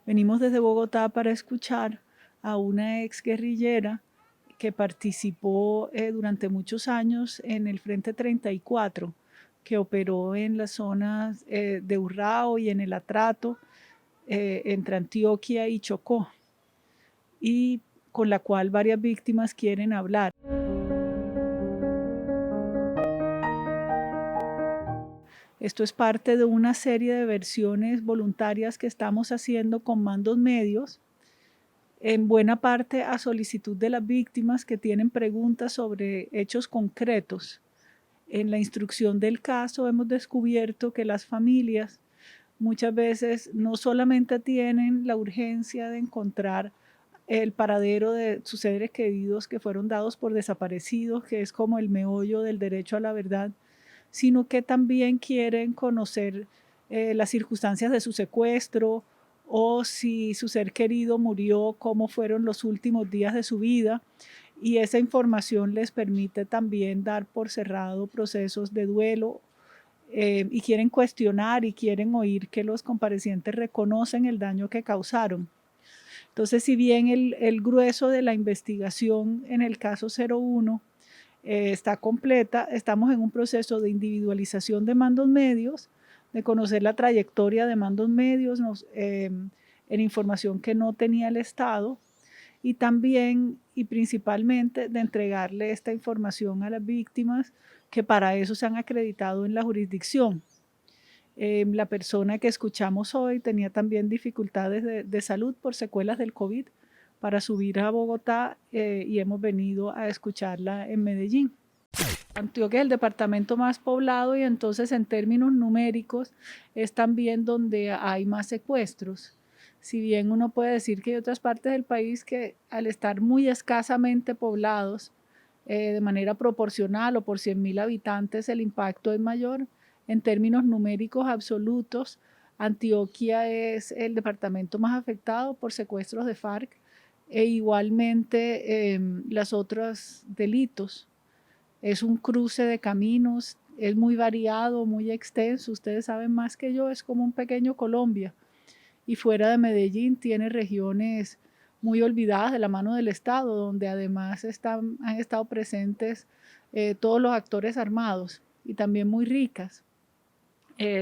Venimos desde Bogotá para escuchar a una exguerrillera que participó durante muchos años en el Frente 34, que operó en las zonas de Urrao y en el Atrato, entre Antioquia y Chocó, y con la cual varias víctimas quieren hablar. Esto es parte de una serie de versiones voluntarias que estamos haciendo con Mandos Medios, en buena parte a solicitud de las víctimas que tienen preguntas sobre hechos concretos. En la instrucción del caso hemos descubierto que las familias muchas veces no solamente tienen la urgencia de encontrar el paradero de sus seres queridos que fueron dados por desaparecidos, que es como el meollo del derecho a la verdad, sino que también quieren conocer las circunstancias de su secuestro o si su ser querido murió, cómo fueron los últimos días de su vida. Y esa información les permite también dar por cerrado procesos de duelo, y quieren cuestionar y quieren oír que los comparecientes reconocen el daño que causaron. Entonces, si bien el grueso de la investigación en el caso 01 está completa, estamos en un proceso de individualización de Mandos Medios, de conocer la trayectoria de Mandos Medios en información que no tenía el Estado, y también y principalmente de entregarle esta información a las víctimas que para eso se han acreditado en la jurisdicción. La persona que escuchamos hoy tenía también dificultades de salud por secuelas del COVID para subir a Bogotá, y hemos venido a escucharla en Medellín. Antioquia es el departamento más poblado y entonces en términos numéricos es también donde hay más secuestros. Si bien uno puede decir que hay otras partes del país que al estar muy escasamente poblados, de manera proporcional o por 100.000 habitantes el impacto es mayor, en términos numéricos absolutos, Antioquia es el departamento más afectado por secuestros de FARC e igualmente los otros delitos. Es un cruce de caminos, es muy variado, muy extenso. Ustedes saben más que yo, es como un pequeño Colombia. Y fuera de Medellín tiene regiones muy olvidadas de la mano del Estado, donde además han estado presentes todos los actores armados y también muy ricas.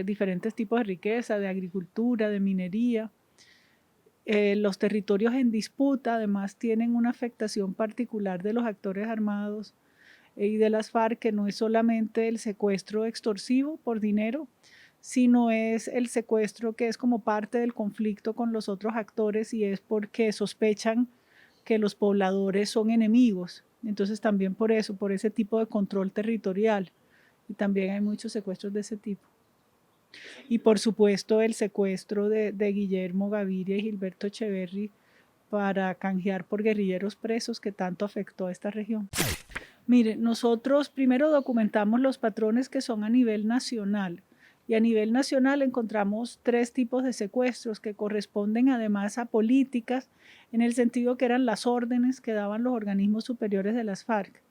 Diferentes tipos de riqueza, de agricultura, de minería. Los territorios en disputa además tienen una afectación particular de los actores armados y de las FARC, que no es solamente el secuestro extorsivo por dinero, sino es el secuestro que es como parte del conflicto con los otros actores y es porque sospechan que los pobladores son enemigos. Entonces también por eso, por ese tipo de control territorial. Y también hay muchos secuestros de ese tipo. Y por supuesto el secuestro de Guillermo Gaviria y Gilberto Echeverry para canjear por guerrilleros presos que tanto afectó a esta región. Mire, nosotros primero documentamos los patrones que son a nivel nacional y a nivel nacional encontramos 3 tipos de secuestros que corresponden además a políticas en el sentido que eran las órdenes que daban los organismos superiores de las FARC.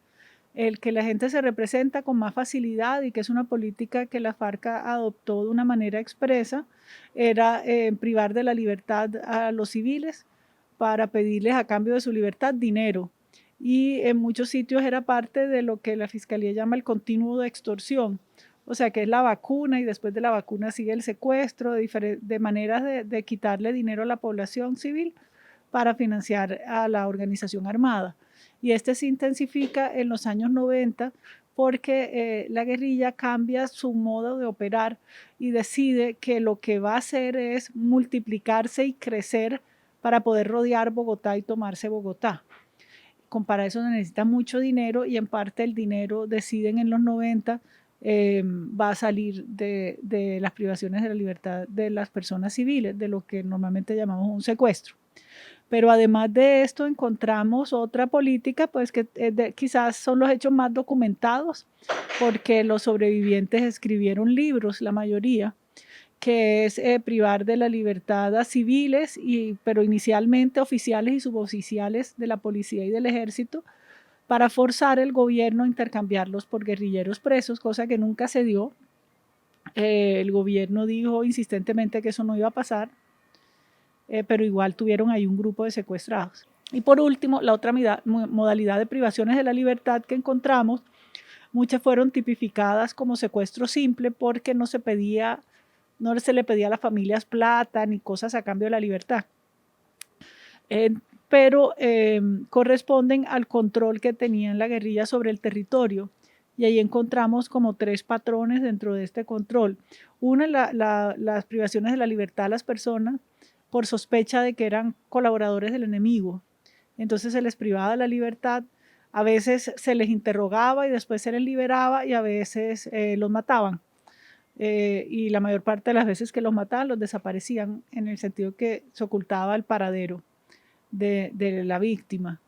El que la gente se representa con más facilidad y que es una política que la FARC adoptó de una manera expresa era privar de la libertad a los civiles para pedirles a cambio de su libertad dinero. Y en muchos sitios era parte de lo que la Fiscalía llama el continuo de extorsión, o sea que es la vacuna y después de la vacuna sigue el secuestro de maneras de quitarle dinero a la población civil para financiar a la organización armada. Y este se intensifica en los años 90 porque la guerrilla cambia su modo de operar y decide que lo que va a hacer es multiplicarse y crecer para poder rodear Bogotá y tomarse Bogotá. Para eso necesita mucho dinero y en parte el dinero, deciden en los 90, va a salir de las privaciones de la libertad de las personas civiles, de lo que normalmente llamamos un secuestro. Pero además de esto encontramos otra política, pues que quizás son los hechos más documentados, porque los sobrevivientes escribieron libros, la mayoría, que es privar de la libertad a civiles, pero inicialmente oficiales y suboficiales de la policía y del ejército, para forzar el gobierno a intercambiarlos por guerrilleros presos, cosa que nunca se dio. El gobierno dijo insistentemente que eso no iba a pasar. pero igual tuvieron ahí un grupo de secuestrados. Y por último, la otra modalidad de privaciones de la libertad que encontramos, muchas fueron tipificadas como secuestro simple porque no se le pedía a las familias plata ni cosas a cambio de la libertad. Pero corresponden al control que tenían la guerrilla sobre el territorio. Y ahí encontramos como 3 patrones dentro de este control. Una, las privaciones de la libertad a las personas por sospecha de que eran colaboradores del enemigo. Entonces se les privaba de la libertad, a veces se les interrogaba y después se les liberaba y a veces los mataban. Y la mayor parte de las veces que los mataban los desaparecían en el sentido que se ocultaba el paradero de la víctima.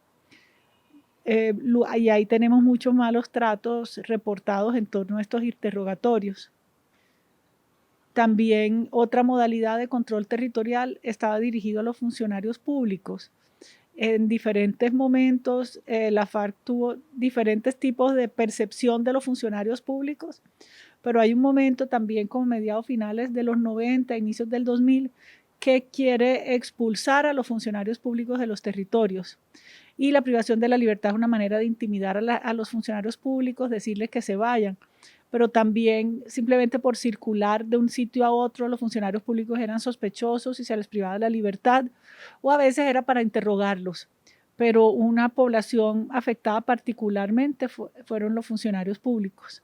Y ahí tenemos muchos malos tratos reportados en torno a estos interrogatorios. También otra modalidad de control territorial estaba dirigido a los funcionarios públicos. En diferentes momentos la FARC tuvo diferentes tipos de percepción de los funcionarios públicos, pero hay un momento también como mediados finales de los 90, inicios del 2000, que quiere expulsar a los funcionarios públicos de los territorios. Y la privación de la libertad es una manera de intimidar a los funcionarios públicos, decirles que se vayan, pero también simplemente por circular de un sitio a otro los funcionarios públicos eran sospechosos y se les privaba de la libertad, o a veces era para interrogarlos. Pero una población afectada particularmente fueron los funcionarios públicos.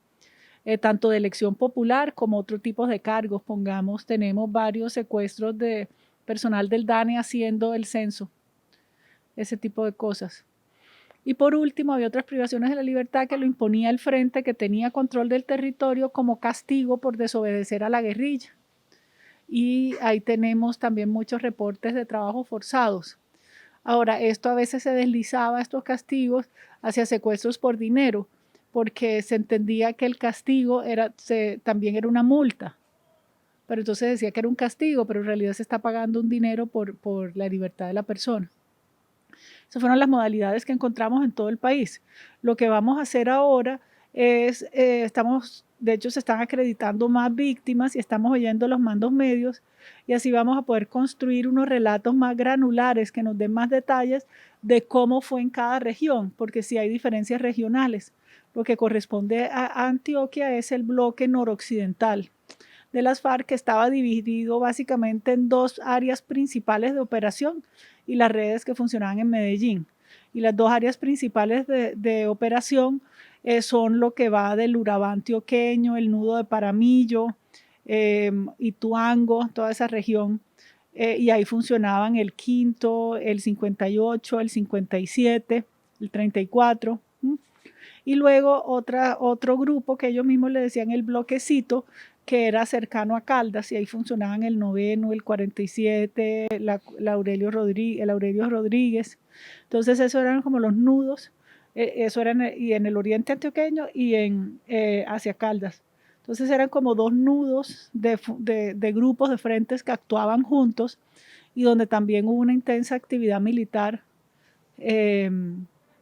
Tanto de elección popular como otro tipo de cargos. Pongamos, tenemos varios secuestros de personal del DANE haciendo el censo, ese tipo de cosas. Y por último, había otras privaciones de la libertad que lo imponía el frente que tenía control del territorio como castigo por desobedecer a la guerrilla. Y ahí tenemos también muchos reportes de trabajos forzados. Ahora, esto a veces se deslizaba, estos castigos, hacia secuestros por dinero, porque se entendía que el castigo también era una multa. Pero entonces decía que era un castigo, pero en realidad se está pagando un dinero por la libertad de la persona. Esas fueron las modalidades que encontramos en todo el país. Lo que vamos a hacer ahora es, de hecho se están acreditando más víctimas y estamos oyendo los mandos medios y así vamos a poder construir unos relatos más granulares que nos den más detalles de cómo fue en cada región, porque sí hay diferencias regionales. Lo que corresponde a Antioquia es el bloque noroccidental de las FARC, que estaba dividido básicamente en 2 áreas principales de operación y las redes que funcionaban en Medellín. Y las 2 áreas principales de operación son lo que va del Urabá antioqueño, el nudo de Paramillo, Ituango, toda esa región. Y ahí funcionaban el quinto, el 58, el 57, el 34. Y luego otro grupo que ellos mismos le decían el bloquecito, que era cercano a Caldas, y ahí funcionaban el noveno, el 47, el Aurelio Rodríguez. Entonces esos eran como los nudos, eso eran y en el oriente antioqueño y hacia Caldas. Entonces eran como 2 nudos de grupos de frentes que actuaban juntos y donde también hubo una intensa actividad militar,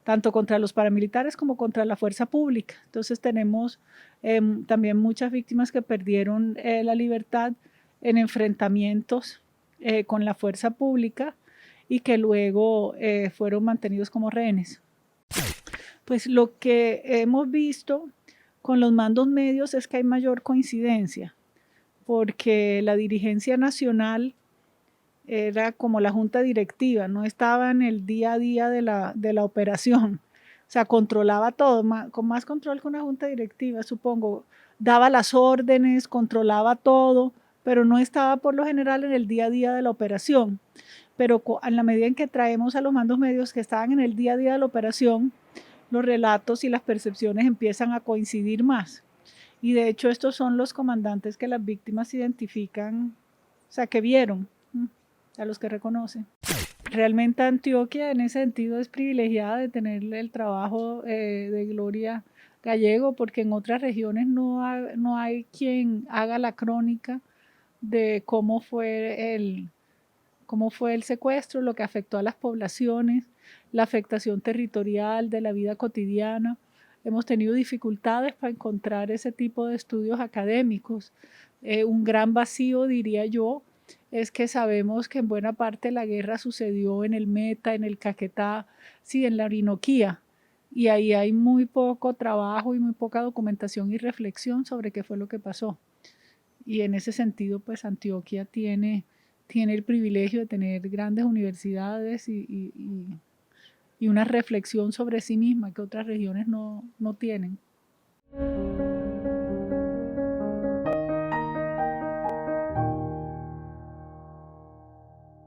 tanto contra los paramilitares como contra la fuerza pública. Entonces tenemos también muchas víctimas que perdieron la libertad en enfrentamientos con la fuerza pública y que luego fueron mantenidos como rehenes. Pues lo que hemos visto con los mandos medios es que hay mayor coincidencia, porque la dirigencia nacional era como la junta directiva, no estaba en el día a día de la operación. O sea, controlaba todo, con más control que una junta directiva, supongo. Daba las órdenes, controlaba todo, pero no estaba por lo general en el día a día de la operación. Pero en la medida en que traemos a los mandos medios que estaban en el día a día de la operación, los relatos y las percepciones empiezan a coincidir más. Y de hecho estos son los comandantes que las víctimas identifican, o sea, que vieron, a los que reconocen. Realmente Antioquia en ese sentido es privilegiada de tener el trabajo de Gloria Gallego, porque en otras regiones no hay quien haga la crónica de cómo fue el secuestro, lo que afectó a las poblaciones, la afectación territorial de la vida cotidiana. Hemos tenido dificultades para encontrar ese tipo de estudios académicos, un gran vacío, diría yo, es que sabemos que en buena parte la guerra sucedió en el Meta, en el Caquetá, sí, en la Orinoquía, y ahí hay muy poco trabajo y muy poca documentación y reflexión sobre qué fue lo que pasó. Y en ese sentido, pues Antioquia tiene el privilegio de tener grandes universidades y una reflexión sobre sí misma que otras regiones no tienen.